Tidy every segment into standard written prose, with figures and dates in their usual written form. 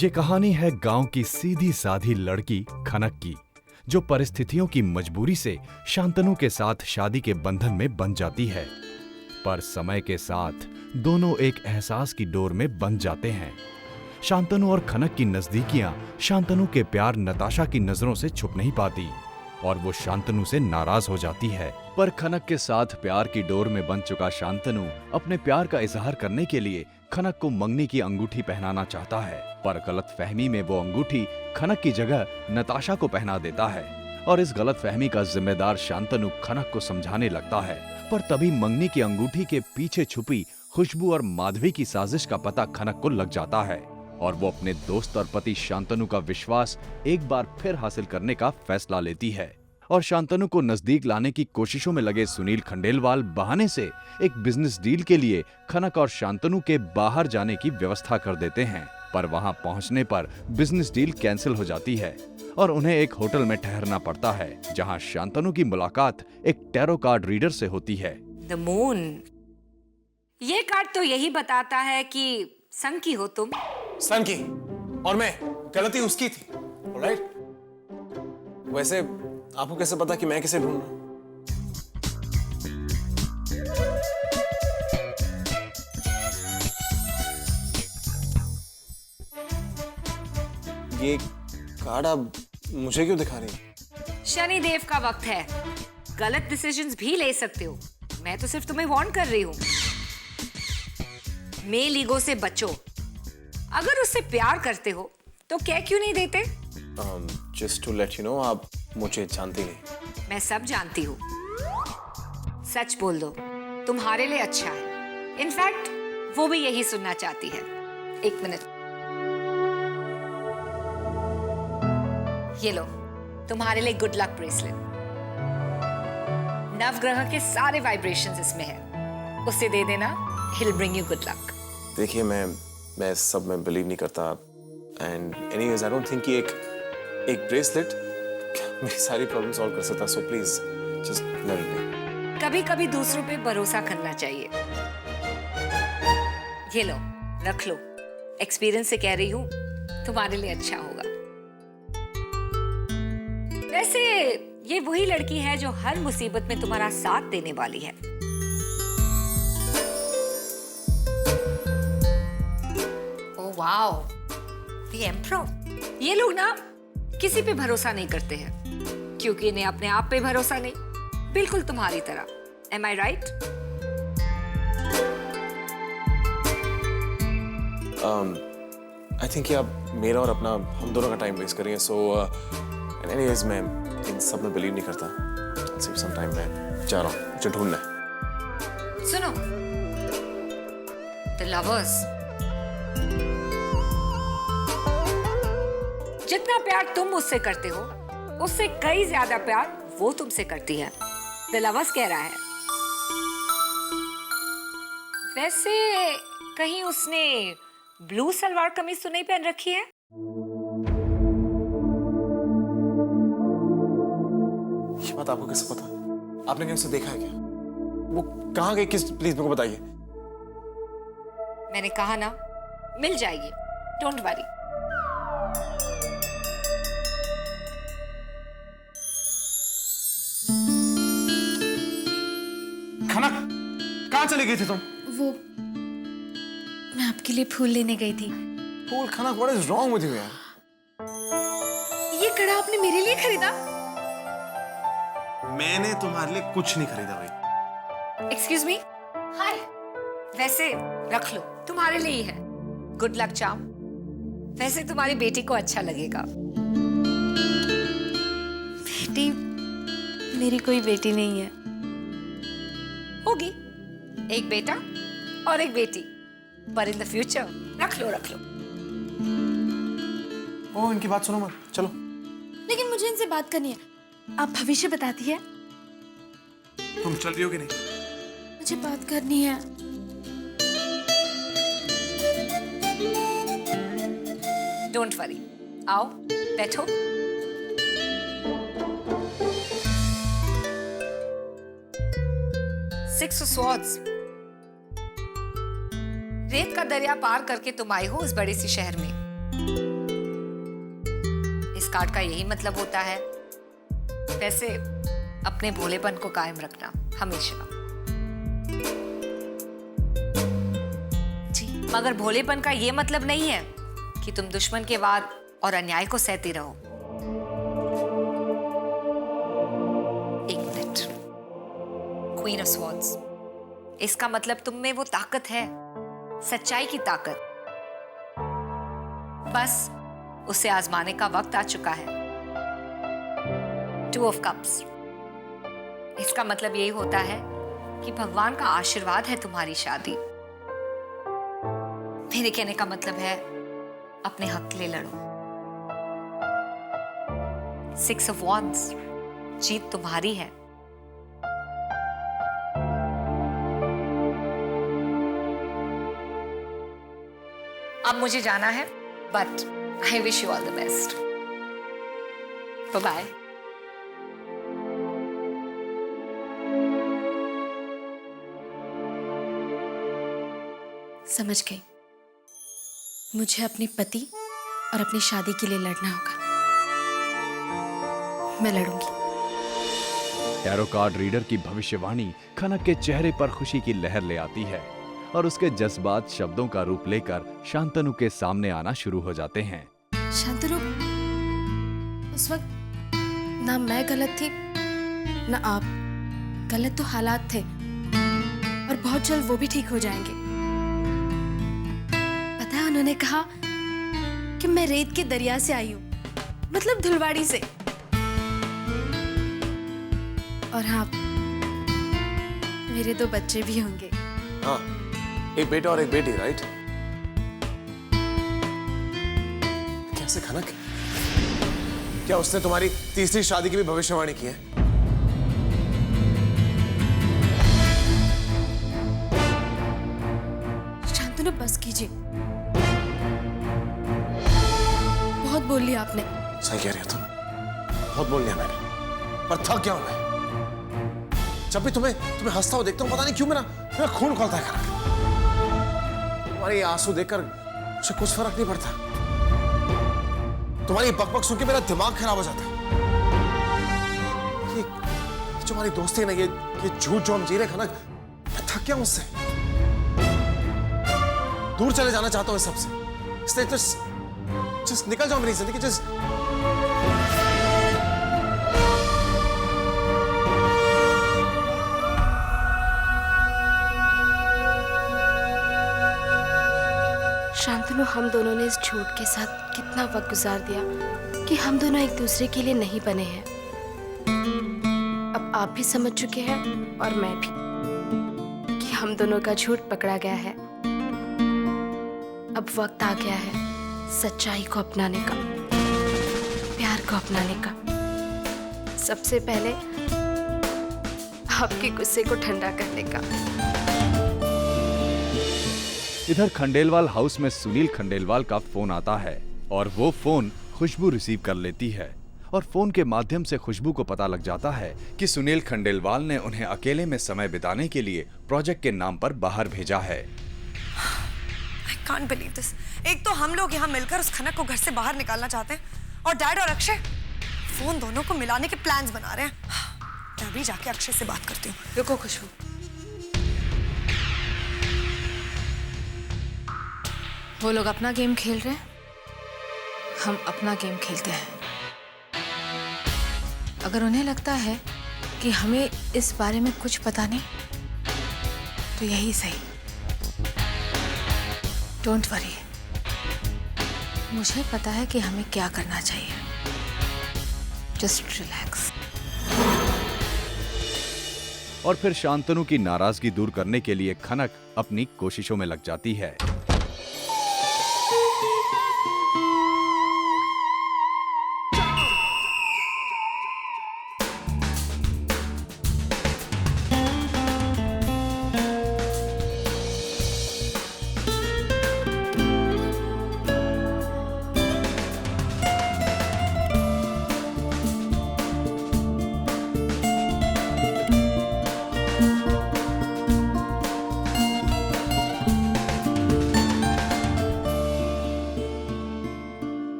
ये कहानी है गांव की सीधी साधी लड़की खनक की, जो परिस्थितियों की मजबूरी से शांतनु के साथ शादी के बंधन में बंध जाती है। पर समय के साथ दोनों एक एहसास की डोर में बंध जाते हैं। शांतनु और खनक की नजदीकियां शांतनु के प्यार नताशा की नजरों से छुप नहीं पाती और वो शांतनु से नाराज हो जाती है। पर खनक के साथ प्यार की डोर में बंध चुका शांतनु अपने प्यार का इजहार करने के लिए खनक को मंगनी की अंगूठी पहनाना चाहता है, पर गलतफहमी में वो अंगूठी खनक की जगह नताशा को पहना देता है और इस गलतफहमी का जिम्मेदार शांतनु खनक को समझाने लगता है। पर तभी मंगनी की अंगूठी के पीछे छुपी खुशबू और माधवी की साजिश का पता खनक को लग जाता है और वो अपने दोस्त और पति शांतनु का विश्वास एक बार फिर हासिल करने का फैसला लेती है। और शांतनु को नजदीक लाने की कोशिशों में लगे सुनील खंडेलवाल बहाने से एक बिजनेस डील के लिए खनक और शांतनु के बाहर जाने की व्यवस्था कर देते हैं। पर वहां पहुंचने पर बिजनेस डील कैंसिल हो जाती है और उन्हें एक होटल में ठहरना पड़ता है, जहां शांतनु की मुलाकात एक टैरो कार्ड रीडर से होती है। द मून, ये कार्ड तो यही बताता है कि संग की हो तुम। संग की, और मैं, गलती उसकी थी। ऑलराइट। वैसे आपको कैसे पता कि मैं किसे ढूंढ रहा हूं? ये कार्ड आप मुझे क्यों दिखा रही हैं? शनिदेव का वक्त है, गलत डिसीजंस भी ले सकते हो। मैं तो सिर्फ तुम्हें वार्न कर रही हूँ। मेल ईगो से बचो। अगर उससे प्यार करते हो तो कह क्यों नहीं देते? Just to let you know, आप मुझे जानती नहीं। मैं सब जानती हूँ। सच बोल दो, तुम्हारे लिए अच्छा है। इनफैक्ट वो भी यही सुनना चाहती है। एक मिनट, ये लो, तुम्हारे लिए गुड लक ब्रेसलेट। नवग्रह के सारे वाइब्रेशंस इसमें है। उसे दे देना, he'll bring you good luck। देखिए, मैं सब में बिलीव नहीं करता। And anyways, I don't think कि एक ब्रेसलेट मेरी सारी प्रॉब्लम सॉल्व कर सकता। So please just let it be. कभी कभी दूसरों पे भरोसा करना चाहिए। ये लो, रख लो। एक्सपीरियंस से कह रही हूँ, तुम्हारे लिए अच्छा होगा। वैसे ये वही लड़की है जो हर मुसीबत में तुम्हारा साथ देने वाली है। Oh wow, the emperor. ये लोग ना किसी पे भरोसा नहीं करते हैं क्योंकि इन्हें अपने आप पे भरोसा नहीं, बिल्कुल तुम्हारी तरह। Am I right? I think कि आप मेरा और अपना, हम दोनों का टाइम वेस्ट करेंगे। सो एनीवेज, मैं इन सब में बिलीव नहीं करता। सिर्फ सम टाइम मैं जा रहा हूँ, मुझे ढूंढना है। सुनो, The Lovers। जितना प्यार तुम मुझसे करते हो, उससे कई ज्यादा प्यार वो तुमसे करती है। The Lovers कह रहा है। वैसे कहीं उसने ब्लू सलवार कमीज तो नहीं पहन रखी है? ये बात आपको कैसे पता? आपने क्या उसे देखा है क्या? वो कहाँ गई? प्लीज मेरे को बताइए। मैंने कहा ना, मिल जाएगी, डोंट वरी। खनक, कहाँ चली गई थी तुम? वो, मैं आपके लिए फूल लेने गई थी। फूल? Khanak, what is wrong with you यार? ये कड़ा आपने मेरे लिए खरीदा? मैंने तुम्हारे लिए कुछ नहीं खरीदा भाई। Excuse me. हाय। वैसे रख लो, तुम्हारे लिए ही है। Good luck charm. वैसे तुम्हारी बेटी को अच्छा लगेगा। बेटी? मेरी कोई बेटी नहीं है। होगी, एक बेटा और एक बेटी, पर इन द फ्यूचर। रख लो, रख लो। ओ, इनकी बात सुनो मत, चलो। लेकिन मुझे इनसे बात करनी है। आप भविष्य बताती है? तुम चल रही हो कि नहीं? मुझे बात करनी है। डोंट वरी, आओ बैठो। Six of swords. रेत का दरिया पार करके तुम आई हो उस बड़े सी शहर में। कार्ड का यही मतलब होता है। वैसे अपने भोलेपन को कायम रखना हमेशा। जी। मगर भोलेपन का ये मतलब नहीं है कि तुम दुश्मन के वार और अन्याय को सहती रहो। एक मिनट। क्वीन ऑफ स्वॉर्ड्स, इसका मतलब तुम में वो ताकत है, सच्चाई की ताकत। बस उसे आजमाने का वक्त आ चुका है। टू ऑफ कप्स, इसका मतलब यही होता है कि भगवान का आशीर्वाद है तुम्हारी शादी। मेरे कहने का मतलब है अपने हक के लिए लड़ो। सिक्स ऑफ वॉन्ड्स, जीत तुम्हारी है। अब मुझे जाना है, but I wish you all the best. Bye bye. समझ गई। मुझे अपने पति और अपनी शादी के लिए लड़ना होगा। मैं लड़ूंगी। टैरो कार्ड रीडर की भविष्यवाणी खनक के चेहरे पर खुशी की लहर ले आती है और उसके जज्बात शब्दों का रूप लेकर शांतनु के सामने आना शुरू हो जाते हैं। शांतनु, उस वक्त ना मैं गलत थी ना आप। गलत तो हालात थे और बहुत जल्द वो भी ठीक हो जाएंगे। पता है, उन्होंने कहा कि मैं रेत के दरिया से आई हूं, मतलब धुलवाड़ी से। और हाँ, मेरे 2 बच्चे भी होंगे। हाँ, एक बेटा और एक बेटी, राइट? कैसे खनक? क्या उसने तुम्हारी तीसरी शादी की भी भविष्यवाणी की है? शांतनु, बस कीजिए। बहुत बोल लिया आपने। सही कह रही हो तुम, बहुत बोल लिया मैंने, पर थक गया हूं मैं। जब भी तुम्हें हंसता हुआ देखता हूं, पता नहीं क्यों मेरा खून खौलता है खनक। तुम्हारे ये आंसू देखकर मुझे कुछ फर्क नहीं पड़ता। तुम्हारी बकबक सुन के मेरा दिमाग खराब हो जाता है। ये जो हमारी दोस्ती है ना, ये झूठ जो हम जी रहे हैं खनक, मैं थक गया हूं उससे। दूर चले जाना चाहता हूं इस सबसे। इसलिए जस्ट निकल जाओ मेरी जिंदगी। जस्ट शांतनु, हम दोनों ने इस झूठ के साथ कितना वक्त गुजार दिया कि हम दोनों एक दूसरे के लिए नहीं बने हैं। अब आप भी समझ चुके हैं और मैं भी कि हम दोनों का झूठ पकड़ा गया है। अब वक्त आ गया है सच्चाई को अपनाने का, प्यार को अपनाने का। सबसे पहले आपके गुस्से को ठंडा करने का। इधर खंडेलवाल हाउस में सुनील खंडेलवाल का फोन आता है और वो फोन खुशबू रिसीव कर लेती है और फोन के माध्यम से खुशबू को पता लग जाता है कि सुनील खंडेलवाल ने उन्हें अकेले में समय बिताने के लिए प्रोजेक्ट के नाम पर बाहर भेजा है। I can't believe this. एक तो हम लोग यहाँ मिलकर उस खनक को घर से बाहर निकालना चाहते हैं और डैड और अक्षय फोन दोनों को मिलाने के प्लान्स बना रहे हैं। मैं अभी जाके अक्षय से बात करती हूँ। रुको खुशबू, वो लोग अपना गेम खेल रहे हैं, हम अपना गेम खेलते हैं। अगर उन्हें लगता है कि हमें इस बारे में कुछ पता नहीं, तो यही सही। डोंट वरी, मुझे पता है कि हमें क्या करना चाहिए। Just relax. और फिर शांतनु की नाराजगी दूर करने के लिए खनक अपनी कोशिशों में लग जाती है।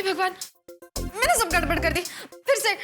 हे भगवान, मैंने सब गड़बड़ कर दी फिर से।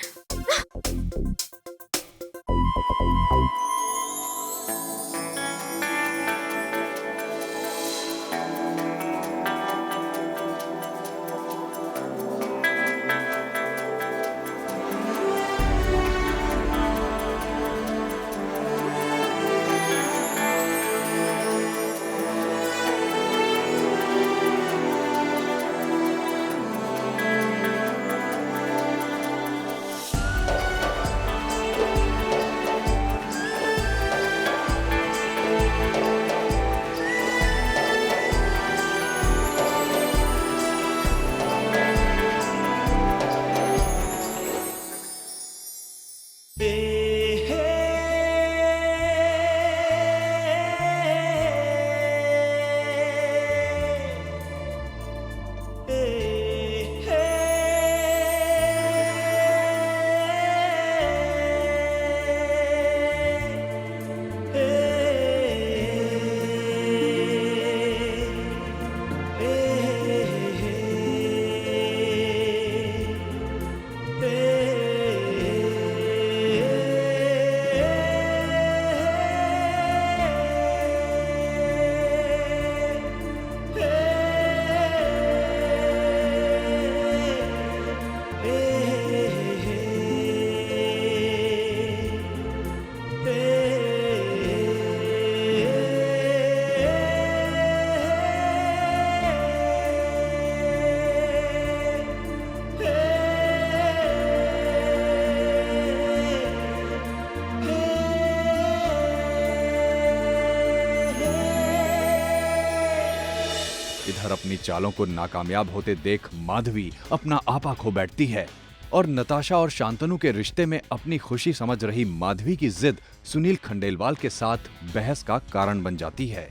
इधर अपनी चालों को नाकामयाब होते देख माधवी अपना आपा खो बैठती है और नताशा और शांतनु के रिश्ते में अपनी खुशी समझ रही माधवी की जिद सुनील खंडेलवाल के साथ बहस का कारण बन जाती है।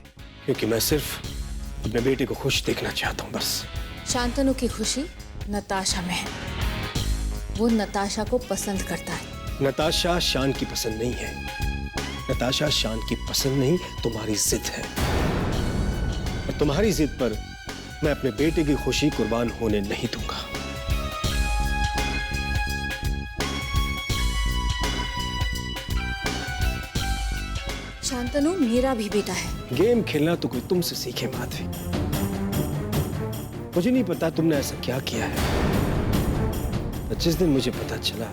क्योंकि मैं सिर्फ अपने बेटे को खुश देखना चाहता हूँ बस। शांतनु की खुशी नताशा में है, वो नताशा को पसंद करता है। नताशा शान की पसंद नहीं है, नताशा शान की पसंद नहीं, तुम्हारी जिद है। और तुम्हारी जिद पर मैं अपने बेटे की खुशी कुर्बान होने नहीं दूंगा। शांतनु मेरा भी बेटा है। गेम खेलना तो कोई तुमसे सीखे माधवी। मुझे नहीं पता तुमने ऐसा क्या किया है, जिस दिन मुझे पता चला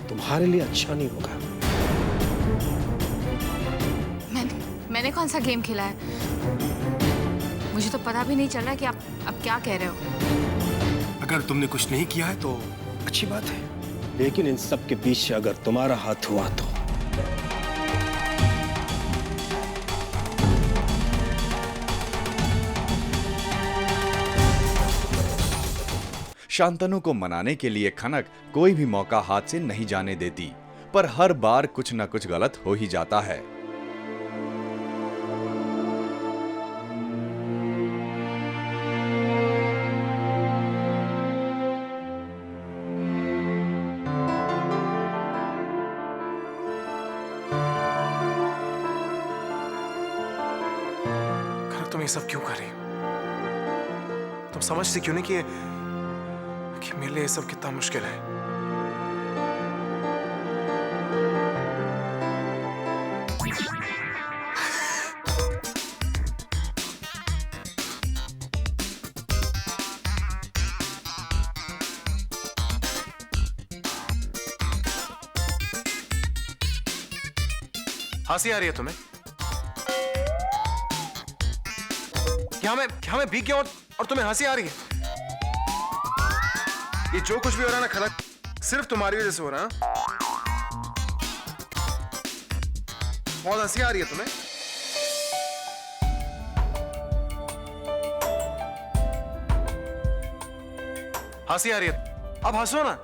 तुम्हारे लिए अच्छा नहीं होगा। मैंने कौन सा गेम खेला है? मुझे तो पता भी नहीं चल रहा कि आप अब क्या कह रहे हो। अगर तुमने कुछ नहीं किया है तो अच्छी बात है, लेकिन इन सब के बीच से अगर तुम्हारा हाथ हुआ तो शांतनु को मनाने के लिए खनक कोई भी मौका हाथ से नहीं जाने देती, पर हर बार कुछ न कुछ गलत हो ही जाता है। खनक तुम ये सब क्यों कर रही हो? तुम समझती क्यों नहीं कि मेरे लिए ये सब कितना मुश्किल है? हंसी आ रही है तुम्हें? क्या मैं भीग गया और तुम्हें हंसी आ रही है? ये जो कुछ भी हो रहा है ना खनक, सिर्फ तुम्हारी वजह से हो रहा है। बहुत हंसी आ रही है तुम्हें? हंसी आ रही है, अब हंसो ना।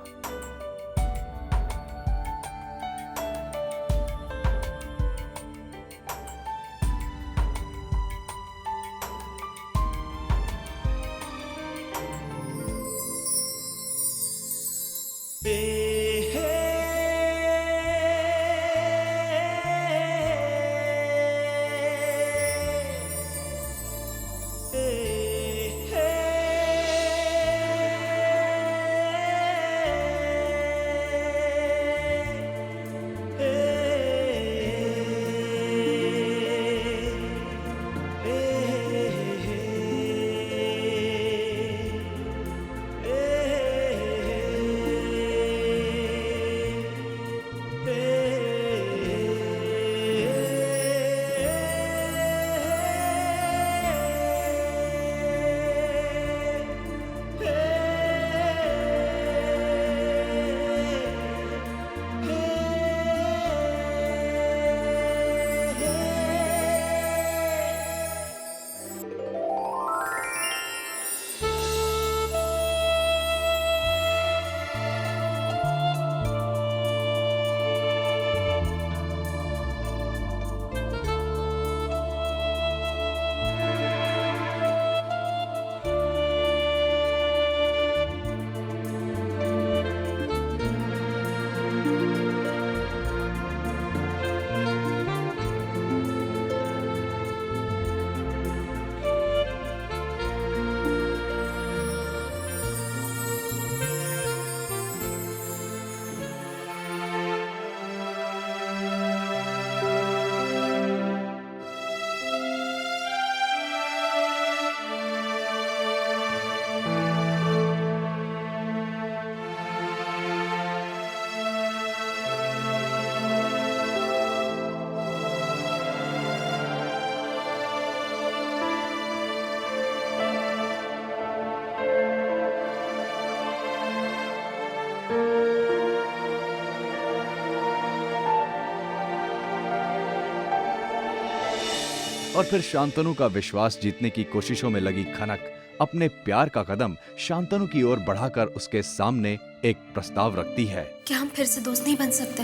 और फिर शांतनु का विश्वास जीतने की कोशिशों में लगी खनक अपने प्यार का कदम शांतनु की ओर बढ़ाकर उसके सामने एक प्रस्ताव रखती है। क्या हम फिर से दोस्त नहीं बन सकते?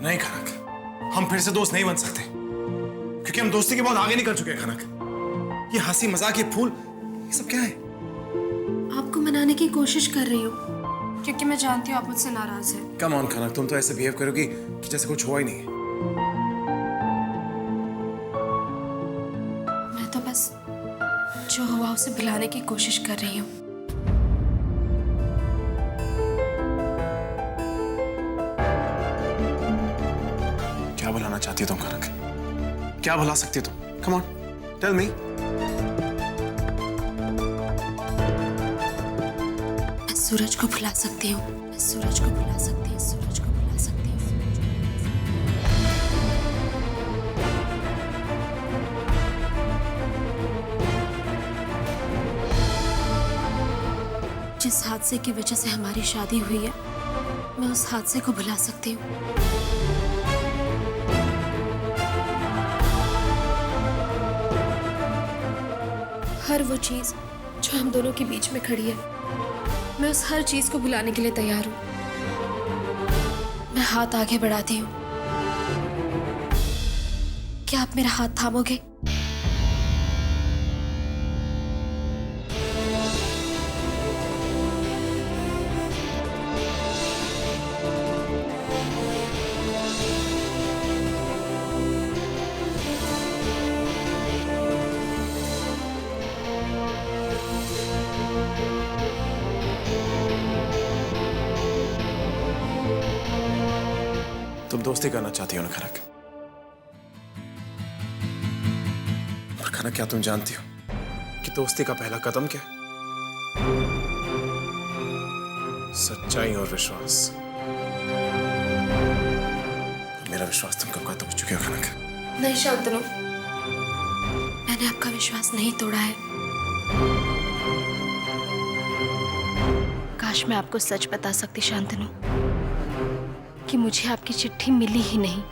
नहीं खनक, हम फिर से दोस्त नहीं बन सकते, क्योंकि हम दोस्ती के बहुत आगे निकल चुके हैं खनक। ये हंसी मजाक, ये फूल, ये सब क्या है? आपको मनाने की कोशिश कर रही हूँ, क्योंकि मैं जानती हूँ आप मुझसे नाराज हैं। कम ऑन खनक, तुम तो ऐसे बिहेव करोगी कि जैसे कुछ हुआ ही नहीं है। मैं तो बस जो हुआ उसे भुलाने की कोशिश कर रही हूँ। क्या भुलाना चाहती हो तुम खनक? क्या भुला सकती हो तुम? Come on, tell me. मैं सूरज को भुला सकती हूँ, मैं सूरज को भुला सकती हूँ, सूरज को भुला सकती हूँ, सूरज को। जिस हादसे की वजह से हमारी शादी हुई है, मैं उस हादसे को भुला सकती हूँ। हर वो चीज जो हम दोनों के बीच में खड़ी है, मैं उस हर चीज को भुलाने के लिए तैयार हूँ। मैं हाथ आगे बढ़ाती हूँ। क्या आप मेरा हाथ थामोगे? तुम दोस्ती करना चाहती हो ना खनक? और खनक, क्या तुम जानती हो कि दोस्ती का पहला कदम क्या है? सच्चाई और विश्वास। मेरा विश्वास तुम कब का तोड़ चुके हो खनक? नहीं शांतनु, मैंने आपका विश्वास नहीं तोड़ा है। काश मैं आपको सच बता सकती शांतनु कि मुझे आपकी चिट्ठी मिली ही नहीं,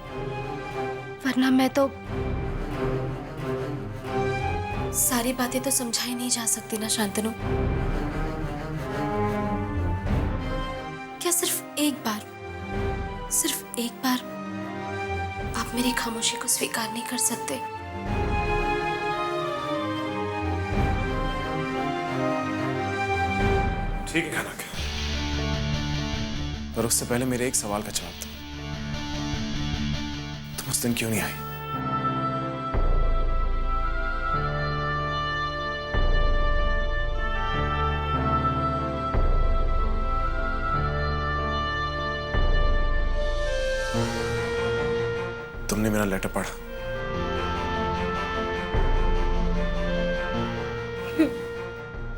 वरना मैं तो सारी बातें तो समझाई नहीं जा सकती ना शांतनु। क्या सिर्फ एक बार आप मेरी खामोशी को स्वीकार नहीं कर सकते? ठीक है खनक, पर उससे पहले मेरे एक सवाल का जवाब दो। तुम उस दिन क्यों नहीं आई? तुमने मेरा लेटर पढ़ा?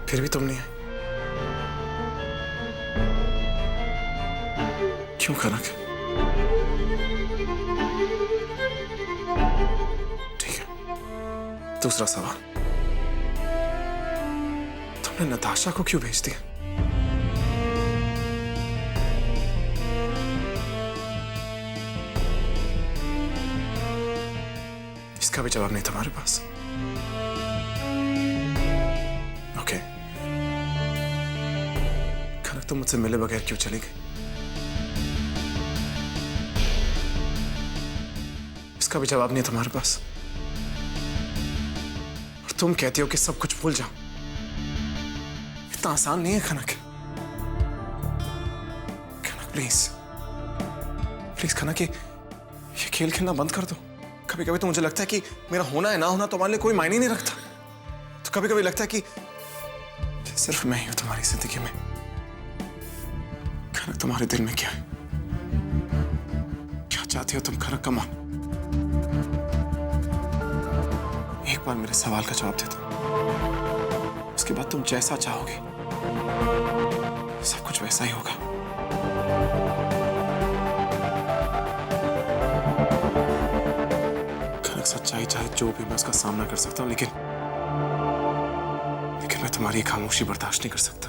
फिर भी तुम नहीं आई? क्यों खनक? ठीक है, दूसरा सवाल, तुमने नताशा को क्यों भेज दिया? इसका भी जवाब नहीं तुम्हारे पास? ओके, खनक तुम मुझसे मिले बगैर क्यों चली गई? इसका भी जवाब नहीं है तुम्हारे पास? और तुम कहती हो कि सब कुछ भूल जाओ। इतना आसान नहीं है खनक। खनक प्लीज प्लीज खनक, ये खेल खेलना बंद कर दो। कभी कभी तो मुझे लगता है कि मेरा होना है ना होना तुम्हारे लिए कोई मायने नहीं रखता। तो कभी कभी लगता है कि सिर्फ मैं ही हूं तुम्हारी जिंदगी में। खनक, तुम्हारे दिल में क्या है? क्या चाहती हो तुम खनक? कम ऑन, एक बार मेरे सवाल का जवाब दे दो। उसके बाद तुम जैसा चाहोगे सब कुछ वैसा ही होगा। खनक, सच्चाई चाहे जो भी, मैं उसका सामना कर सकता हूं, लेकिन मैं तुम्हारी खामोशी बर्दाश्त नहीं कर सकता।